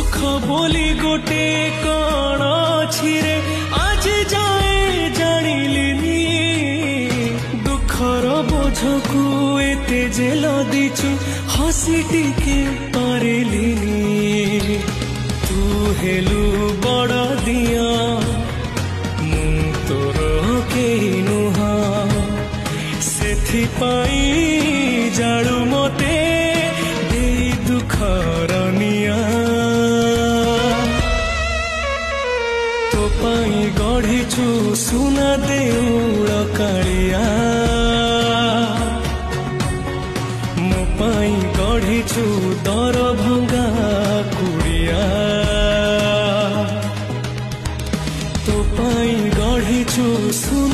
सुख बोली गोटे कण अछि रे आज जाए जानिलिनी दुखर बोझकु एते जेल दीचु हसी टिके पारिलिनी तू हेलु बड़ दिया मु तोर केही नुहा सेथिपाई जाळु मते देई दुखर निया तो पाई गढ़ीचु सुना देउल कालिया मो पाई गढ़ीचु दर भंगा कुड़िया तो पाई गढ़ीचु सुना